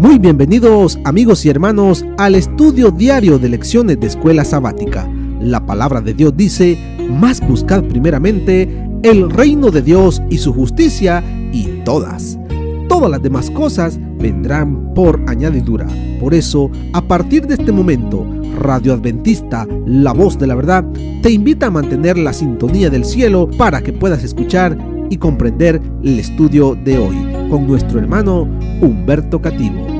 Muy bienvenidos amigos y hermanos al estudio diario de lecciones de Escuela Sabática. La palabra de Dios dice: mas buscad primeramente el reino de Dios y su justicia, y todas las demás cosas vendrán por añadidura. Por eso, a partir de este momento, Radio Adventista, la voz de la verdad, te invita a mantener la sintonía del cielo para que puedas escuchar y comprender el estudio de hoy con nuestro hermano Humberto Cativo.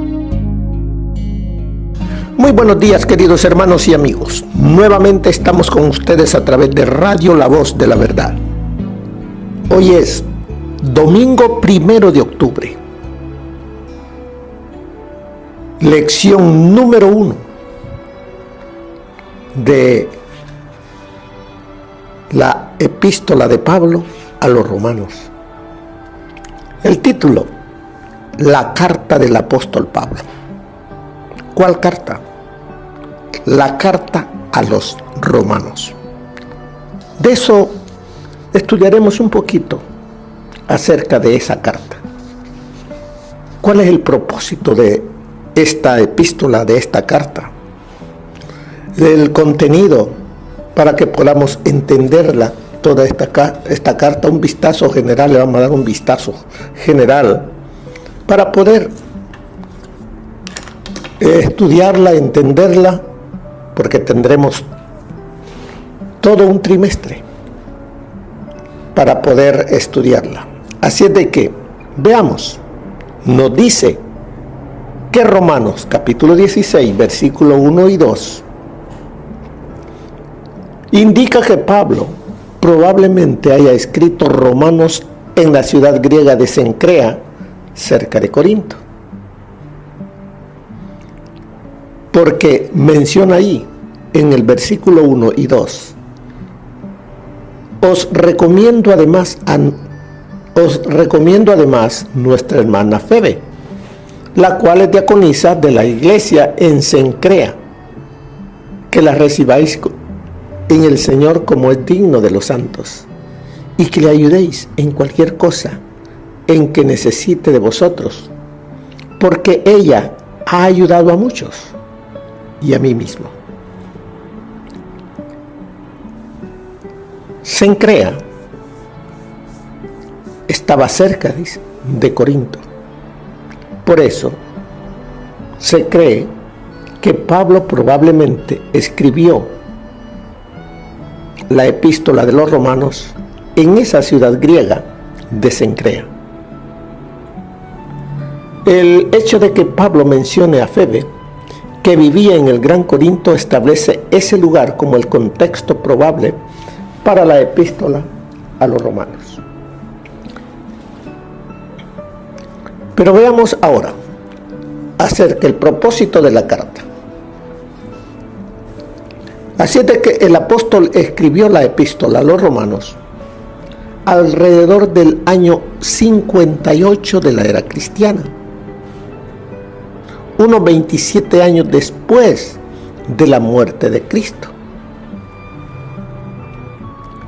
Muy buenos días, queridos hermanos y amigos. Nuevamente estamos con ustedes a través de Radio La Voz de la Verdad. Hoy es domingo 1 de octubre. Lección número 1 de la epístola de Pablo a los romanos. El título: la carta del apóstol Pablo. ¿Cuál carta? La carta a los romanos. De eso estudiaremos un poquito acerca de esa carta. ¿Cuál es el propósito de esta epístola, de esta carta? Del contenido, para que podamos entenderla, toda esta carta, un vistazo general. Le vamos a dar un vistazo general para poder estudiarla, entenderla, porque tendremos todo un trimestre para poder estudiarla. Así es de que veamos. Nos dice que Romanos capítulo 16, versículo 1 y 2 indica que Pablo probablemente haya escrito Romanos en la ciudad griega de Cencrea, cerca de Corinto, porque menciona ahí en el versículo 1 y 2: os recomiendo además nuestra hermana Febe, la cual es diaconisa de la iglesia en Cencrea, que la recibáis en el Señor como es digno de los santos, y que le ayudéis en cualquier cosa en que necesite de vosotros, porque ella ha ayudado a muchos y a mí mismo. Cencrea estaba cerca de Corinto. Por eso se cree que Pablo probablemente escribió la epístola de los romanos en esa ciudad griega de Cencrea. El hecho de que Pablo mencione a Febe, que vivía en el Gran Corinto, establece ese lugar como el contexto probable para la epístola a los romanos. Pero veamos ahora acerca del propósito de la carta. Así es de que el apóstol escribió la epístola a los romanos alrededor del año 58 de la era cristiana, unos 27 años después de la muerte de Cristo.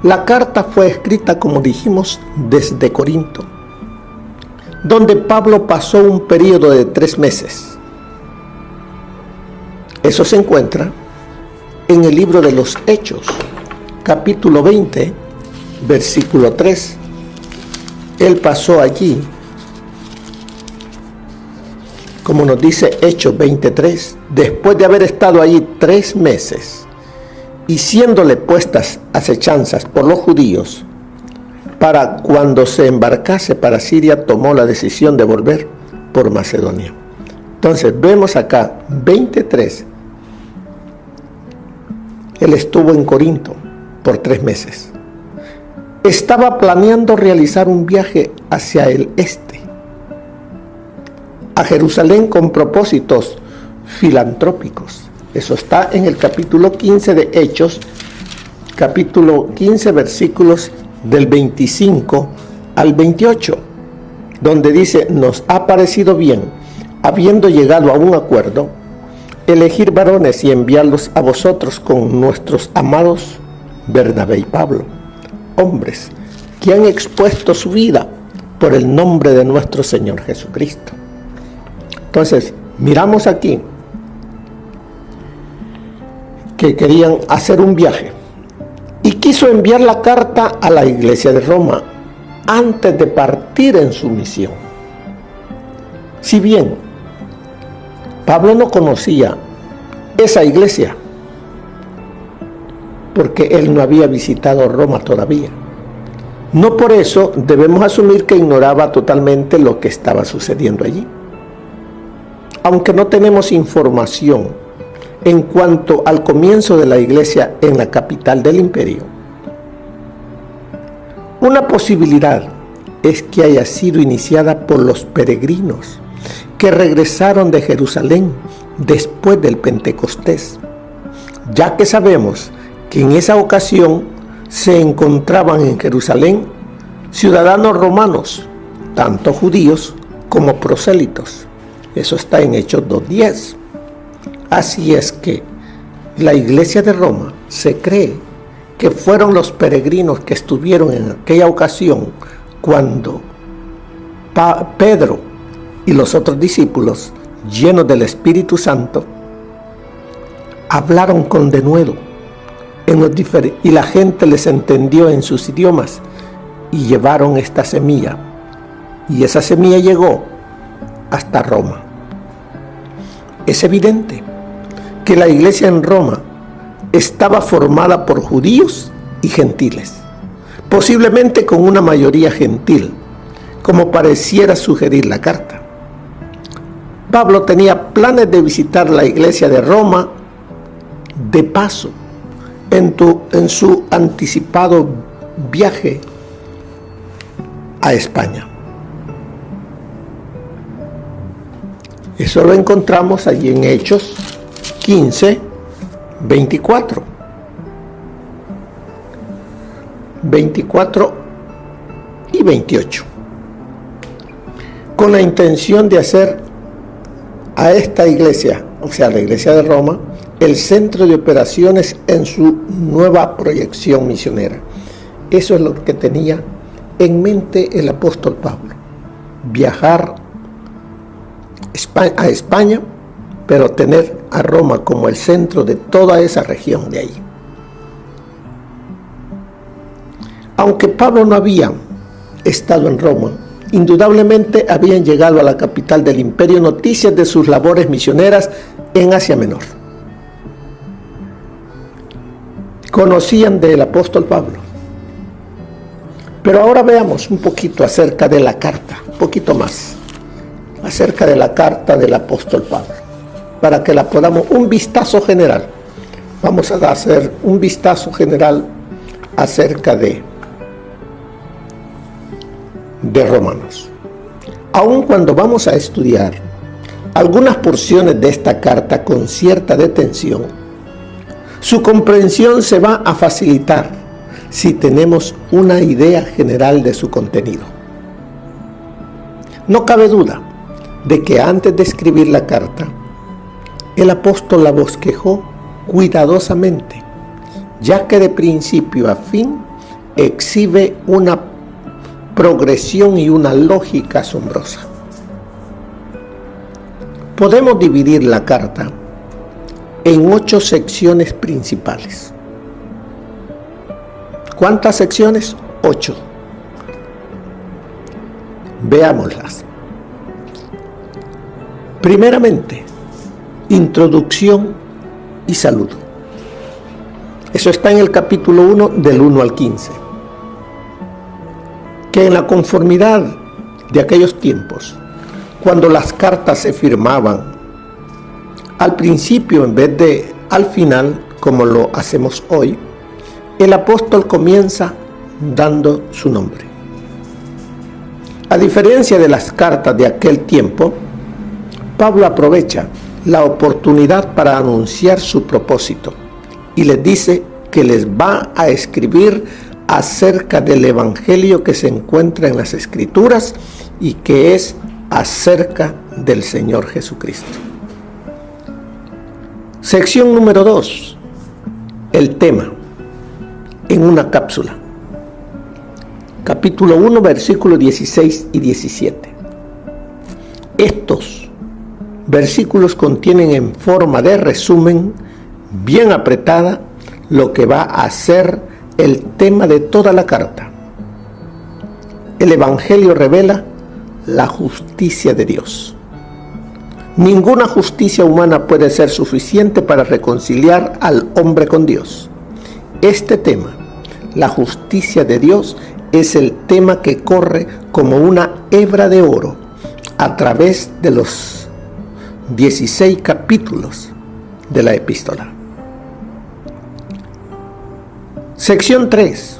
La carta fue escrita, como dijimos, desde Corinto, donde Pablo pasó un periodo de 3 meses. Eso se encuentra en el libro de los Hechos, capítulo 20, versículo 3. Él pasó allí, como nos dice Hechos 23, después de haber estado allí 3 meses, y siéndole puestas acechanzas por los judíos, para cuando se embarcase para Siria, tomó la decisión de volver por Macedonia. Entonces vemos acá 23. Él estuvo en Corinto por 3 meses. Estaba planeando realizar un viaje hacia el este, a Jerusalén, con propósitos filantrópicos. Eso está en el capítulo 15 de Hechos, capítulo 15, versículos del 25 al 28, donde dice: nos ha parecido bien, habiendo llegado a un acuerdo, elegir varones y enviarlos a vosotros con nuestros amados Bernabé y Pablo, hombres que han expuesto su vida por el nombre de nuestro Señor Jesucristo. Entonces, Miramos aquí que querían hacer un viaje y quiso enviar la carta a la iglesia de Roma antes de partir en su misión. Si bien Pablo no conocía esa iglesia, porque él no había visitado Roma todavía, no por eso debemos asumir que ignoraba totalmente lo que estaba sucediendo allí. Aunque no tenemos información en cuanto al comienzo de la iglesia en la capital del imperio, una posibilidad es que haya sido iniciada por los peregrinos que regresaron de Jerusalén después del Pentecostés, ya que sabemos que en esa ocasión se encontraban en Jerusalén ciudadanos romanos, tanto judíos como prosélitos. Eso está en Hechos 2:10. Así es que la iglesia de Roma se cree que fueron los peregrinos que estuvieron en aquella ocasión cuando Pedro y los otros discípulos, llenos del Espíritu Santo, hablaron con denuedo y la gente les entendió en sus idiomas y llevaron esta semilla, y esa semilla llegó hasta Roma. Es evidente que la iglesia en Roma estaba formada por judíos y gentiles, posiblemente con una mayoría gentil, como pareciera sugerir la carta. Pablo tenía planes de visitar la iglesia de Roma de paso en su anticipado viaje a España. Eso lo encontramos allí en Hechos 15, 24 y 28, con la intención de hacer a esta iglesia, o sea, la iglesia de Roma, el centro de operaciones en su nueva proyección misionera. Eso es lo que tenía en mente el apóstol Pablo: viajar a España, pero tener a Roma como el centro de toda esa región de ahí. Aunque Pablo no había estado en Roma, indudablemente habían llegado a la capital del imperio noticias de sus labores misioneras en Asia Menor. Conocían del apóstol Pablo. Pero ahora veamos un poquito acerca de la carta, un poquito más, acerca de la carta del apóstol Pablo, para que la podamos, un vistazo general. Vamos a hacer un vistazo general acerca de Romanos. Aun cuando vamos a estudiar algunas porciones de esta carta con cierta detención, su comprensión se va a facilitar si tenemos una idea general de su contenido. No cabe duda de que antes de escribir la carta, el apóstol la bosquejó cuidadosamente, ya que de principio a fin exhibe una progresión y una lógica asombrosa. Podemos dividir la carta en 8 secciones principales. ¿Cuántas secciones? 8. Veámoslas. Primeramente, introducción y saludo. Eso está en el capítulo 1, del 1 al 15. Que en la conformidad de aquellos tiempos, cuando las cartas se firmaban al principio en vez de al final, como lo hacemos hoy, el apóstol comienza dando su nombre. A diferencia de las cartas de aquel tiempo, Pablo aprovecha la oportunidad para anunciar su propósito y les dice que les va a escribir acerca del evangelio que se encuentra en las Escrituras y que es acerca del Señor Jesucristo. Sección número 2. El tema en una cápsula. Capítulo 1, versículos 16 y 17. Estos versículos contienen en forma de resumen, bien apretada, lo que va a ser el tema de toda la carta. El Evangelio revela la justicia de Dios. Ninguna justicia humana puede ser suficiente para reconciliar al hombre con Dios. Este tema, la justicia de Dios, es el tema que corre como una hebra de oro a través de los 16 capítulos de la epístola. Sección 3.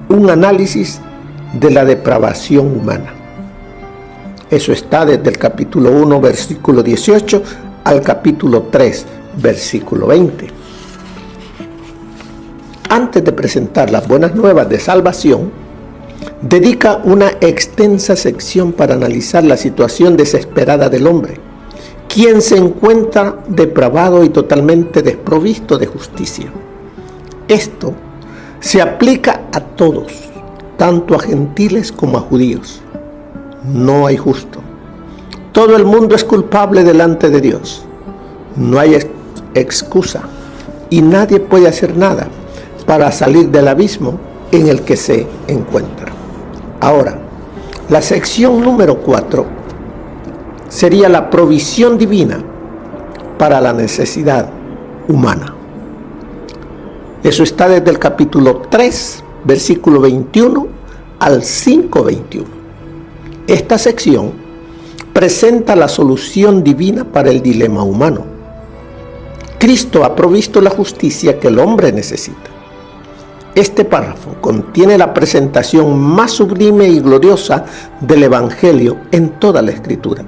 Un análisis de la depravación humana. Eso está desde el capítulo 1, versículo 18, al capítulo 3, versículo 20. Antes de presentar las buenas nuevas de salvación, dedica una extensa sección para analizar la situación desesperada del hombre, quien se encuentra depravado y totalmente desprovisto de justicia. Esto se aplica a todos, tanto a gentiles como a judíos. No hay justo. Todo el mundo es culpable delante de Dios. No hay excusa y nadie puede hacer nada para salir del abismo en el que se encuentra. Ahora, la sección número 4 sería la provisión divina para la necesidad humana. Eso está desde el capítulo 3, versículo 21 al 5:21. Esta sección presenta la solución divina para el dilema humano. Cristo ha provisto la justicia que el hombre necesita. Este párrafo contiene la presentación más sublime y gloriosa del Evangelio en toda la Escritura,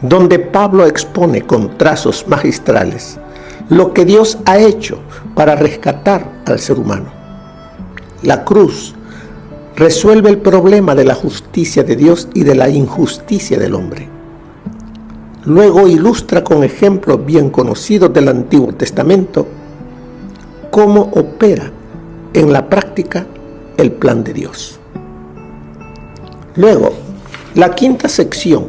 donde Pablo expone con trazos magistrales lo que Dios ha hecho para rescatar al ser humano. La cruz resuelve el problema de la justicia de Dios y de la injusticia del hombre. Luego ilustra con ejemplos bien conocidos del Antiguo Testamento cómo opera en la práctica el plan de Dios. Luego, la quinta sección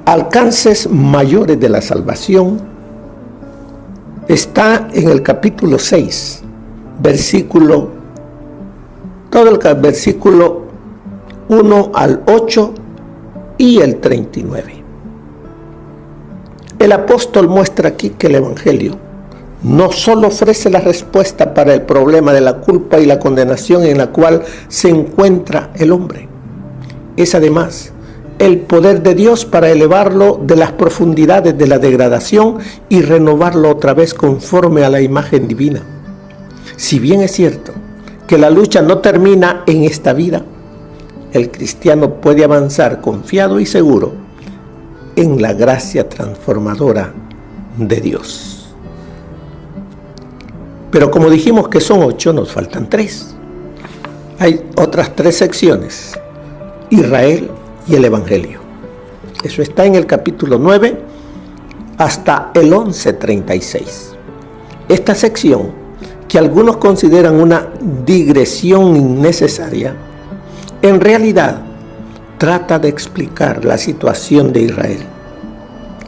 alcances mayores de la salvación está en el capítulo 6, todo el versículo 1 al 8 y el 39. El apóstol muestra aquí que el Evangelio no solo ofrece la respuesta para el problema de la culpa y la condenación en la cual se encuentra el hombre, es además el poder de Dios para elevarlo de las profundidades de la degradación y renovarlo otra vez conforme a la imagen divina. Si bien es cierto que la lucha no termina en esta vida, el cristiano puede avanzar confiado y seguro en la gracia transformadora de Dios. Pero como dijimos que son 8, nos faltan 3. Hay otras 3 secciones: Israel y el Evangelio. Eso está en el capítulo 9 hasta el 11:36. Esta sección, que algunos consideran una digresión innecesaria, en realidad trata de explicar la situación de Israel,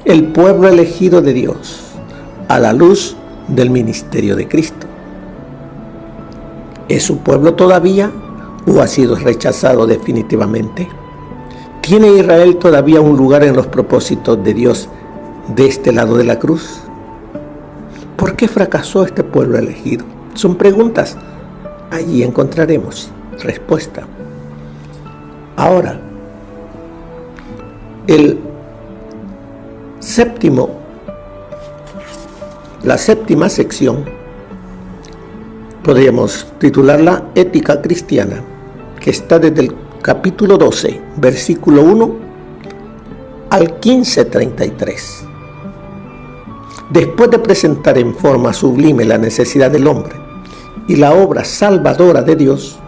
el pueblo elegido de Dios, a la luz del ministerio de Cristo. ¿Es su pueblo todavía o ha sido rechazado definitivamente? ¿Tiene Israel todavía un lugar en los propósitos de Dios de este lado de la cruz? ¿Por qué fracasó este pueblo elegido? Son preguntas. Allí encontraremos respuesta. Ahora, la séptima sección, podríamos titularla Ética Cristiana, que está desde el capítulo 12, versículo 1 al 15:33. Después de presentar en forma sublime la necesidad del hombre y la obra salvadora de Dios,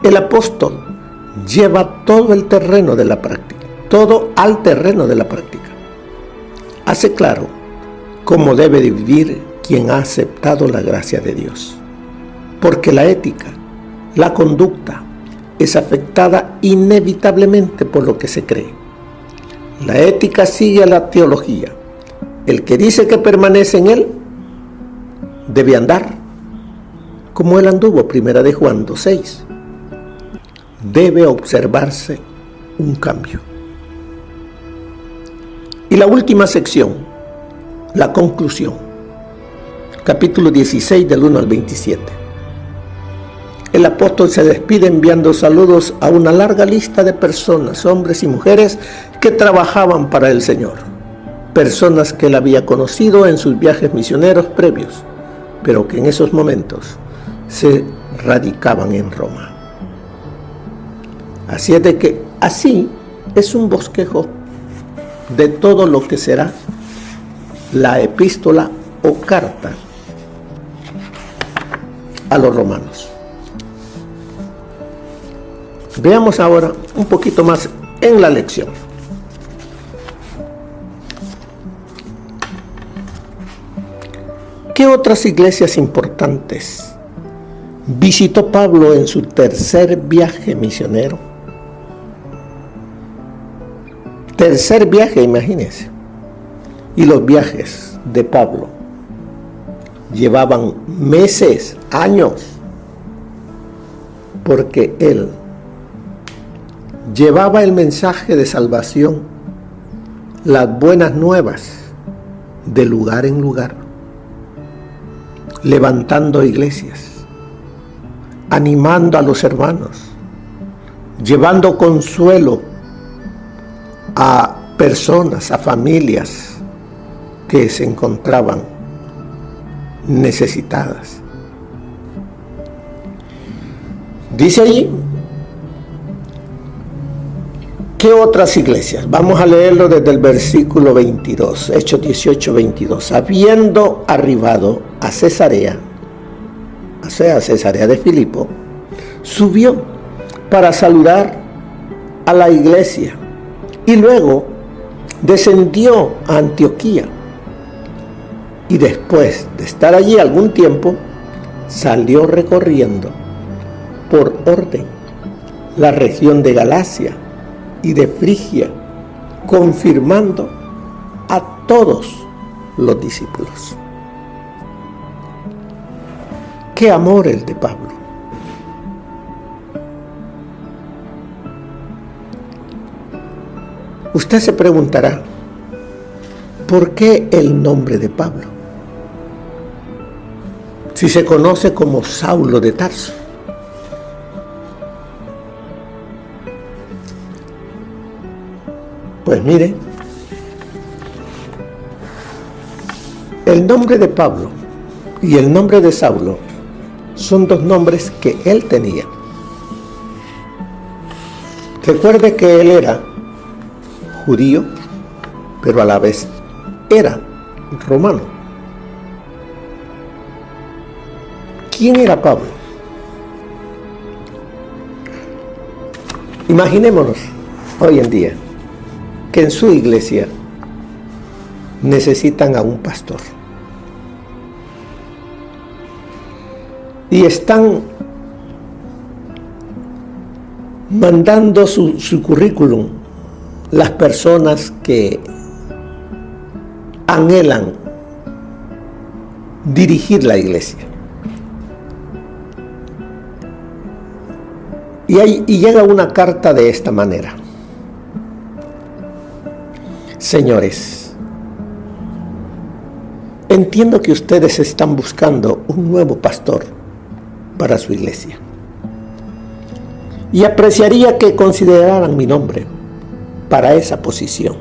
el apóstol lleva todo al terreno de la práctica. Hace claro cómo debe de vivir quien ha aceptado la gracia de Dios. Porque la ética, la conducta, es afectada inevitablemente por lo que se cree. La ética sigue a la teología. El que dice que permanece en él debe andar como él anduvo, 1 Juan 2:6. Debe observarse un cambio. Y la última sección, la conclusión, capítulo 16 del 1 al 27. El apóstol se despide enviando saludos a una larga lista de personas, hombres y mujeres que trabajaban para el Señor, personas que él había conocido en sus viajes misioneros previos, pero que en esos momentos se radicaban en Roma. Así es de que así es un bosquejo de todo lo que será la epístola o carta a los romanos. Veamos ahora un poquito más en la lección. ¿Qué otras iglesias importantes visitó Pablo en su tercer viaje misionero? Tercer viaje, imagínense. Y los viajes de Pablo llevaban meses, años, porque él llevaba el mensaje de salvación, las buenas nuevas, de lugar en lugar, levantando iglesias, animando a los hermanos, llevando consuelo a personas, a familias que se encontraban necesitadas. Dice allí, ¿qué otras iglesias? Vamos a leerlo desde el versículo 22, Hechos 18, 22. Habiendo arribado a Cesarea, o sea, a Cesarea de Filipo, subió para saludar a la iglesia y luego descendió a Antioquía. Y después de estar allí algún tiempo, salió recorriendo por orden la región de Galacia y de Frigia, confirmando a todos los discípulos. ¡Qué amor el de Pablo! Usted se preguntará, ¿por qué el nombre de Pablo? Si se conoce como Saulo de Tarso. Pues mire, el nombre de Pablo y el nombre de Saulo son dos nombres que él tenía. Recuerde que él era judío, pero a la vez era romano. ¿Quién era Pablo? Imaginémonos hoy en día que en su iglesia necesitan a un pastor y están mandando su currículum las personas que anhelan dirigir la iglesia. Y llega una carta de esta manera: señores, entiendo que ustedes están buscando un nuevo pastor para su iglesia y apreciaría que consideraran mi nombre para esa posición.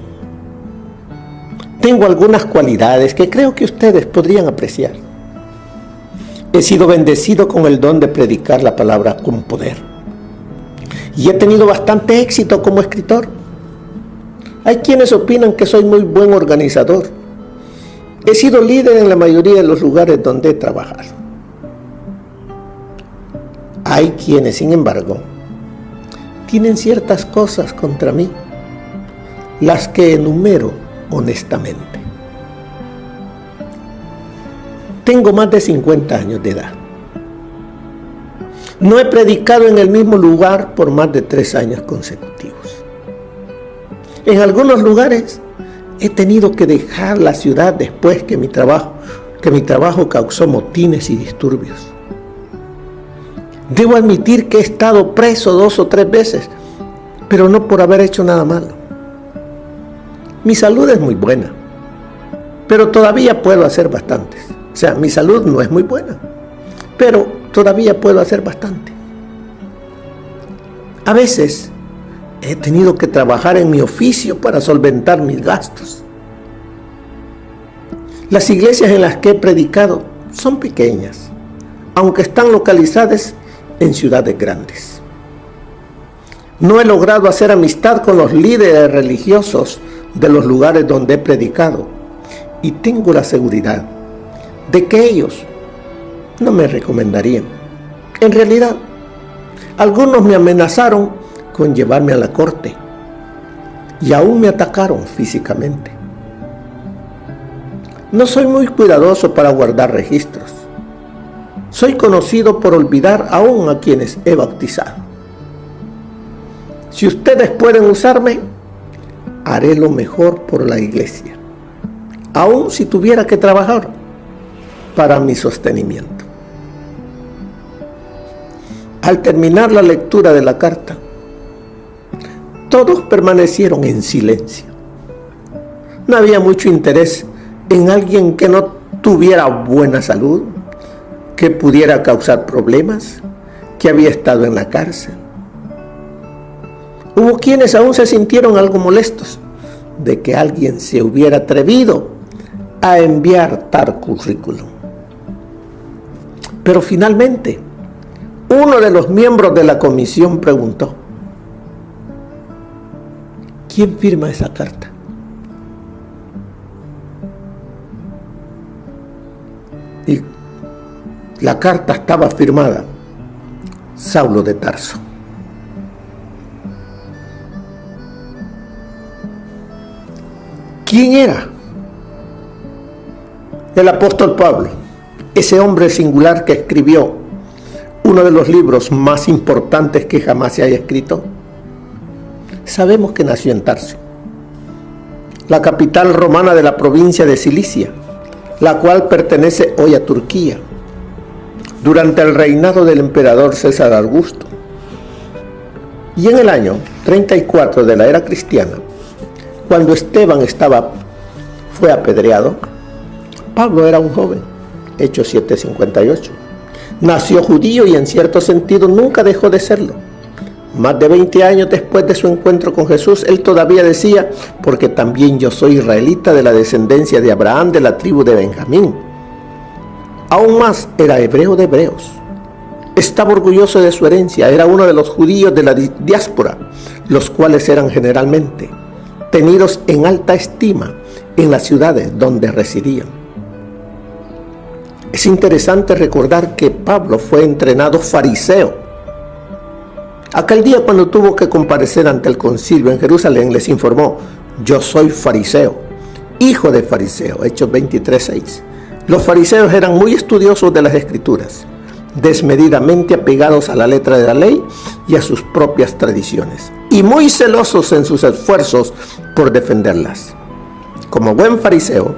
Tengo algunas cualidades que creo que ustedes podrían apreciar. He sido bendecido con el don de predicar la palabra con poder y he tenido bastante éxito como escritor. Hay quienes opinan que soy muy buen organizador. He sido líder en la mayoría de los lugares donde he trabajado. Hay quienes, sin embargo, tienen ciertas cosas contra mí, las que enumero honestamente. Tengo más de 50 años de edad. No he predicado en el mismo lugar por más de 3 años consecutivos. En algunos lugares he tenido que dejar la ciudad después que mi trabajo causó motines y disturbios. Debo admitir que he estado preso 2 o 3 veces, pero no por haber hecho nada malo. Mi salud es muy buena, pero todavía puedo hacer bastantes. O sea, mi salud no es muy buena, pero todavía puedo hacer bastante. A veces he tenido que trabajar en mi oficio para solventar mis gastos. Las iglesias en las que he predicado son pequeñas, aunque están localizadas en ciudades grandes. No he logrado hacer amistad con los líderes religiosos de los lugares donde he predicado, y tengo la seguridad de que ellos no me recomendarían. En realidad, algunos me amenazaron con llevarme a la corte y aún me atacaron físicamente. No soy muy cuidadoso para guardar registros. Soy conocido por olvidar aún a quienes he bautizado. Si ustedes pueden usarme, haré lo mejor por la iglesia, aun si tuviera que trabajar para mi sostenimiento. Al terminar la lectura de la carta, todos permanecieron en silencio. No había mucho interés en alguien que no tuviera buena salud, que pudiera causar problemas, que había estado en la cárcel. Hubo quienes aún se sintieron algo molestos de que alguien se hubiera atrevido a enviar tal currículum. Pero finalmente, uno de los miembros de la comisión preguntó: ¿quién firma esa carta? Y la carta estaba firmada Saulo de Tarso. ¿Quién era? El apóstol Pablo, ese hombre singular que escribió uno de los libros más importantes que jamás se haya escrito. Sabemos que nació en Tarso, la capital romana de la provincia de Cilicia, la cual pertenece hoy a Turquía, durante el reinado del emperador César Augusto. Y en el año 34 de la era cristiana, cuando Esteban fue apedreado, Pablo era un joven, Hechos 7:58. Nació judío y en cierto sentido nunca dejó de serlo. Más de 20 años después de su encuentro con Jesús, él todavía decía: porque también yo soy israelita de la descendencia de Abraham, de la tribu de Benjamín. Aún más, era hebreo de hebreos. Estaba orgulloso de su herencia, era uno de los judíos de la diáspora, los cuales eran generalmente tenidos en alta estima en las ciudades donde residían. Es interesante recordar que Pablo fue entrenado fariseo. Aquel día, cuando tuvo que comparecer ante el concilio en Jerusalén, les informó: yo soy fariseo, hijo de fariseo. Hechos 23:6. Los fariseos eran muy estudiosos de las escrituras, desmedidamente apegados a la letra de la ley y a sus propias tradiciones, y muy celosos en sus esfuerzos por defenderlas. Como buen fariseo,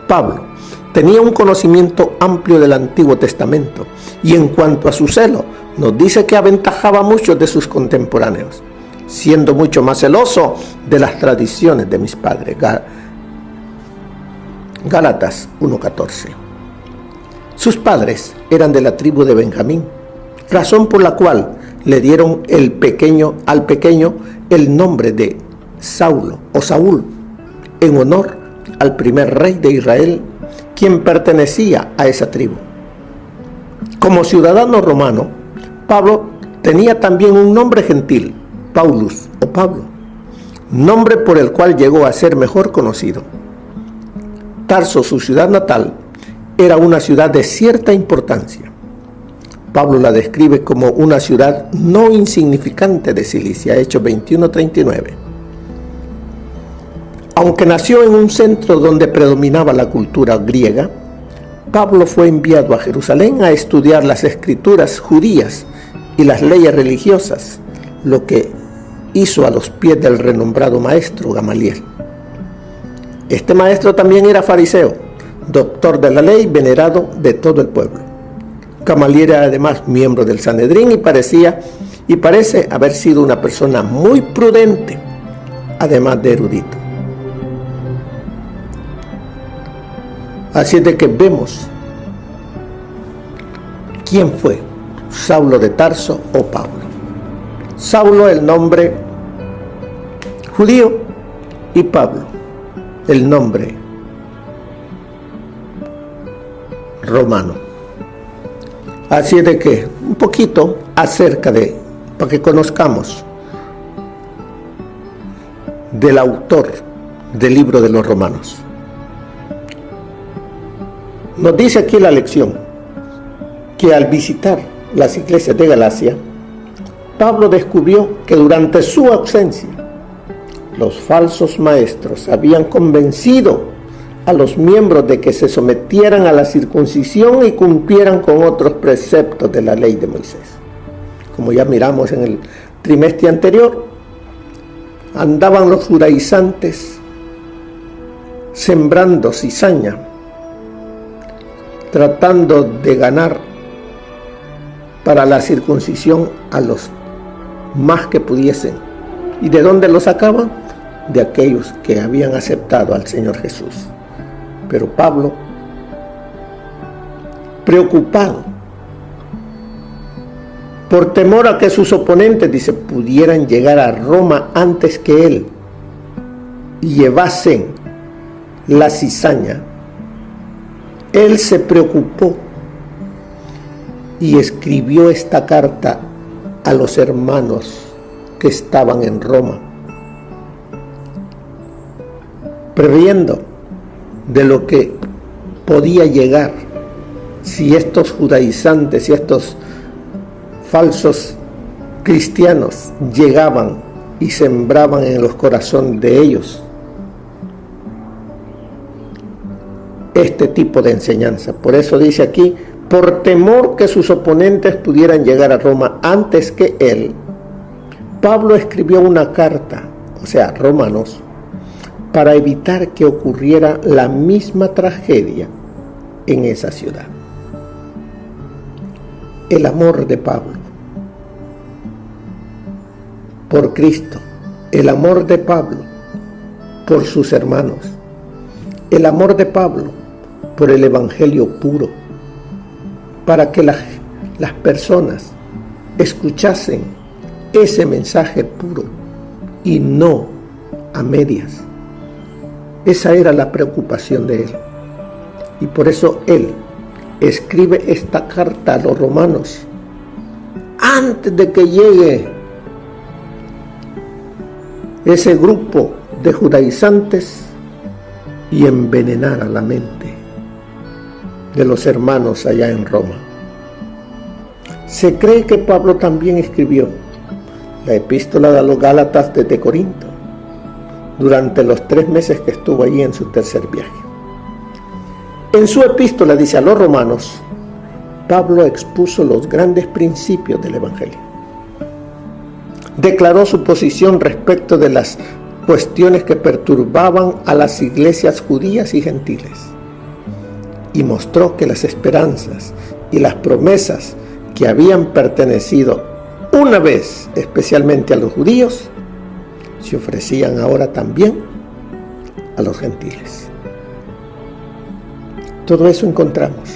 Pablo tenía un conocimiento amplio del Antiguo Testamento, y en cuanto a su celo, nos dice que aventajaba a muchos de sus contemporáneos, siendo mucho más celoso de las tradiciones de mis padres. Gálatas 1:14. Sus padres eran de la tribu de Benjamín, razón por la cual le dieron al pequeño el nombre de Saulo o Saúl, en honor al primer rey de Israel, quien pertenecía a esa tribu. Como ciudadano romano, Pablo tenía también un nombre gentil, Paulus o Pablo, nombre por el cual llegó a ser mejor conocido. Tarso, su ciudad natal, era una ciudad de cierta importancia. Pablo la describe como una ciudad no insignificante de Cilicia, Hechos 21:39. Aunque nació en un centro donde predominaba la cultura griega, Pablo fue enviado a Jerusalén a estudiar las escrituras judías y las leyes religiosas, lo que hizo a los pies del renombrado maestro Gamaliel. Este maestro también era fariseo, doctor de la ley, venerado de todo el pueblo. Gamaliel era además miembro del Sanedrín y parece haber sido una persona muy prudente, además de erudito. Así es de que vemos quién fue Saulo de Tarso o Pablo. Saulo, el nombre judío, y Pablo, el nombre romano. Así es de que un poquito acerca de, para que conozcamos del autor del libro de los Romanos. Nos dice aquí la lección que al visitar las iglesias de Galacia, Pablo descubrió que durante su ausencia los falsos maestros habían convencido a los miembros de que se sometieran a la circuncisión y cumplieran con otros preceptos de la ley de Moisés. Como ya miramos en el trimestre anterior, andaban los judaizantes sembrando cizaña, tratando de ganar para la circuncisión a los más que pudiesen. ¿Y de dónde lo sacaban? De aquellos que habían aceptado al Señor Jesús. Pero Pablo, preocupado por temor a que sus oponentes, dice, pudieran llegar a Roma antes que él y llevasen la cizaña, él se preocupó y escribió esta carta a los hermanos que estaban en Roma, previendo de lo que podía llegar si estos judaizantes y estos falsos cristianos llegaban y sembraban en los corazones de ellos este tipo de enseñanza. Por eso dice aquí, por temor que sus oponentes pudieran llegar a Roma antes que él, Pablo escribió una carta, o sea, Romanos, para evitar que ocurriera la misma tragedia en esa ciudad. El amor de Pablo por Cristo, el amor de Pablo por sus hermanos, el amor de Pablo por el evangelio puro, para que las personas escuchasen ese mensaje puro y no a medias. Esa era la preocupación de él. Y por eso él escribe esta carta a los romanos antes de que llegue ese grupo de judaizantes y envenenara la mente de los hermanos allá en Roma. Se cree que Pablo también escribió la epístola de los Gálatas desde Corinto durante los 3 meses que estuvo allí en su tercer viaje. En su epístola, dice, a los romanos, Pablo expuso los grandes principios del evangelio. Declaró su posición respecto de las cuestiones que perturbaban a las iglesias judías y gentiles, y mostró que las esperanzas y las promesas que habían pertenecido una vez especialmente a los judíos, se ofrecían ahora también a los gentiles. Todo eso encontramos,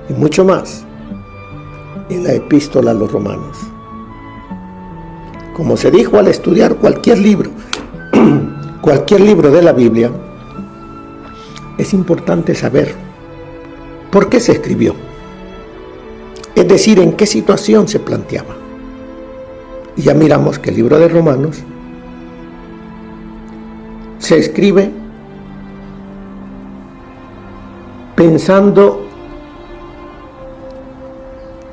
y mucho más, en la epístola a los romanos. Como se dijo al estudiar cualquier libro de la Biblia, es importante saber por qué se escribió, es decir, en qué situación se planteaba. Y ya miramos que el libro de Romanos se escribe pensando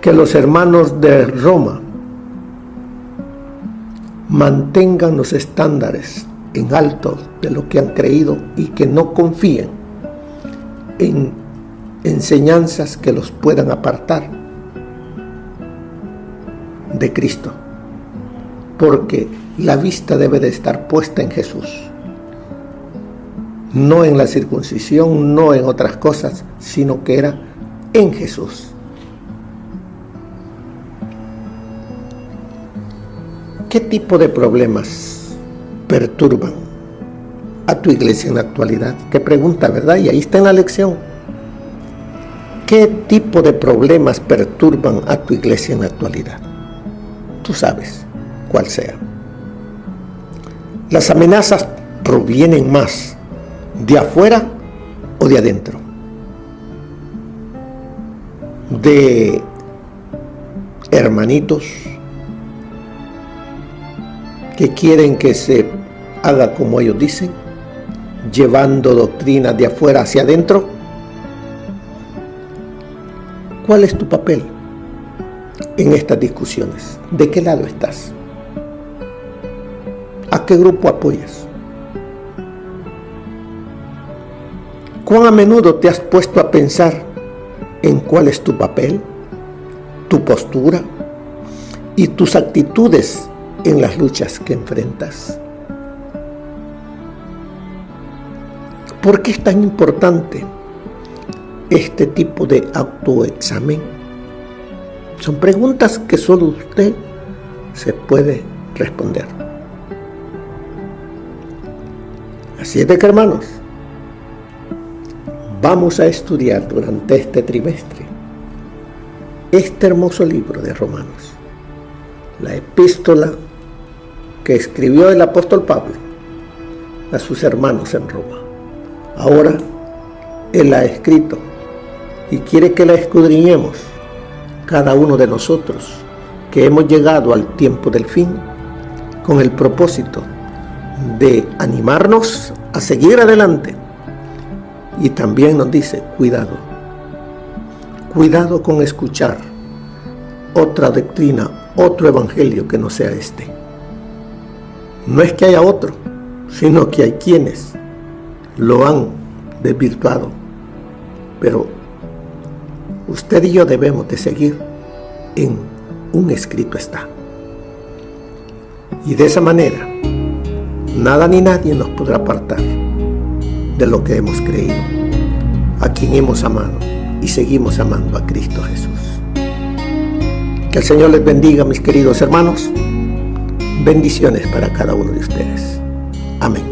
que los hermanos de Roma mantengan los estándares en alto de lo que han creído y que no confíen en enseñanzas que los puedan apartar de Cristo, porque la vista debe de estar puesta en Jesús, no en la circuncisión, no en otras cosas, sino que era en Jesús. ¿Qué tipo de problemas perturban a tu iglesia en la actualidad? Qué pregunta, ¿verdad? Y ahí está en la lección. ¿Qué tipo de problemas perturban a tu iglesia en la actualidad? Tú sabes cuál sea. Las amenazas provienen más de afuera o de adentro. De hermanitos que quieren que se haga como ellos dicen, llevando doctrinas de afuera hacia adentro. ¿Cuál es tu papel en estas discusiones? ¿De qué lado estás? ¿A qué grupo apoyas? ¿Cuán a menudo te has puesto a pensar en cuál es tu papel, tu postura y tus actitudes en las luchas que enfrentas? ¿Por qué es tan importante este tipo de autoexamen? Son preguntas que solo usted se puede responder. Así es de que, hermanos, vamos a estudiar durante este trimestre este hermoso libro de Romanos, la epístola que escribió el apóstol Pablo a sus hermanos en Roma. Ahora Él la ha escrito y quiere que la escudriñemos cada uno de nosotros que hemos llegado al tiempo del fin con el propósito de animarnos a seguir adelante. Y también nos dice, cuidado con escuchar otra doctrina, otro evangelio que no sea este. No es que haya otro, sino que hay quienes lo han desvirtuado. Pero usted y yo debemos de seguir en un escrito está. Y de esa manera, nada ni nadie nos podrá apartar de lo que hemos creído, a quien hemos amado y seguimos amando a Cristo Jesús. Que el Señor les bendiga, mis queridos hermanos. Bendiciones para cada uno de ustedes. Amén.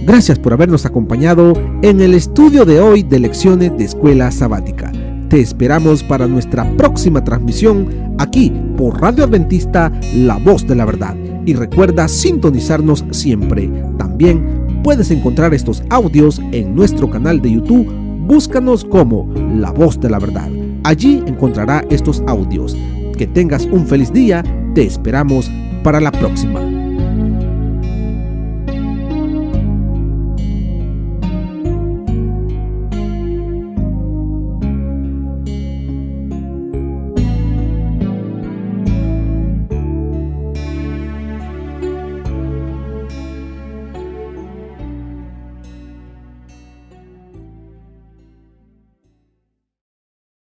Gracias por habernos acompañado en el estudio de hoy de Lecciones de Escuela Sabática. Te esperamos para nuestra próxima transmisión aquí por Radio Adventista, La Voz de la Verdad. Y recuerda sintonizarnos siempre. También puedes encontrar estos audios en nuestro canal de YouTube. Búscanos como La Voz de la Verdad. Allí encontrará estos audios. Que tengas un feliz día. Te esperamos para la próxima.